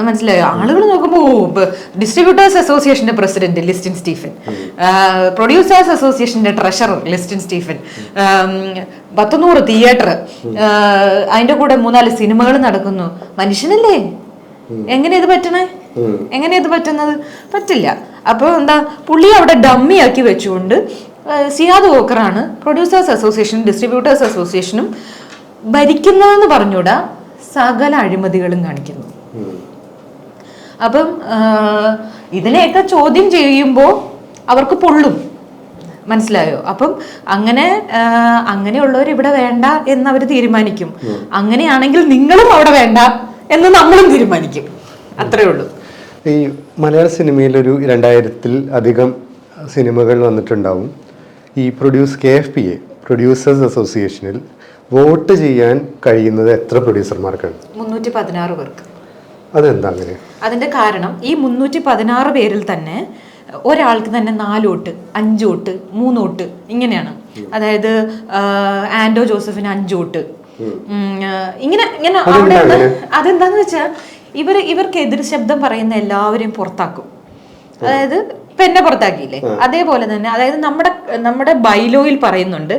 മനസ്സിലായോ? ആളുകൾ നോക്കുമ്പോൾ ഡിസ്ട്രിബ്യൂട്ടേഴ്സ് അസോസിയേഷന്റെ പ്രസിഡന്റ് ലിസ്റ്റിൻ സ്റ്റീഫൻ, പ്രൊഡ്യൂസേഴ്സ് അസോസിയേഷന്റെ ട്രഷറർ ലിസ്റ്റിൻ സ്റ്റീഫൻ, 100 തിയേറ്റർ, അതിന്റെ കൂടെ 3-4 സിനിമകൾ നടക്കുന്നു. മനുഷ്യനല്ലേ? എങ്ങനെ ഇത് പറ്റണേ? എങ്ങനെ ഇത് പറ്റുന്നത്? പറ്റില്ല. അപ്പൊ എന്താ, പുള്ളി അവിടെ ഡമ്മിയാക്കി വെച്ചുകൊണ്ട് സിയാദ് വോക്കറാണ് പ്രൊഡ്യൂസേഴ്സ് അസോസിയേഷനും ഡിസ്ട്രിബ്യൂട്ടേഴ്സ് അസോസിയേഷനും ഭരിക്കുന്നതെന്ന് പറഞ്ഞൂടാ, സകല അഴിമതികളും കാണിക്കുന്നു. അപ്പം ഇതിനെയൊക്കെ ചോദ്യം ചെയ്യുമ്പോൾ അവർക്ക് പൊള്ളും, മനസ്സിലായോ? അപ്പം അങ്ങനെയുള്ളവർ ഇവിടെ വേണ്ട എന്ന് അവർ തീരുമാനിക്കും. അങ്ങനെയാണെങ്കിൽ നിങ്ങളും അവിടെ വേണ്ട എന്ന് നമ്മളും തീരുമാനിക്കും. അത്രേ ഉള്ളൂ. ഈ മലയാള സിനിമയിൽ ഒരു 2000-ൽ അധികം സിനിമകൾ വന്നിട്ടുണ്ടാവും. ഈ KFPA പ്രൊഡ്യൂസേഴ്സ് അസോസിയേഷനിൽ വോട്ട് ചെയ്യാൻ കഴിയുന്നത് എത്ര പ്രൊഡ്യൂസർമാർക്കാണ്? 316 പേർക്ക്. അതെന്താ അങ്ങനെ? അതിന്റെ കാരണം ഈ 316 പേരിൽ തന്നെ ഒരാൾക്ക് തന്നെ 4 വോട്ട്, 5 വോട്ട്, 3 വോട്ട് ഇങ്ങനെയാണ്. അതായത് ആൻഡോ ജോസഫിന് 5 വോട്ട്, ഇങ്ങനെ ഇങ്ങനെ. അവിടെ അതെന്താന്ന് വെച്ചാൽ ഇവർക്ക് എതിർ ശബ്ദം പറയുന്ന എല്ലാവരെയും പുറത്താക്കും. അതായത് ഇപ്പൊ എന്നെ പുറത്താക്കിയില്ലേ, അതേപോലെ തന്നെ. അതായത് നമ്മുടെ ബൈലോയിൽ പറയുന്നുണ്ട്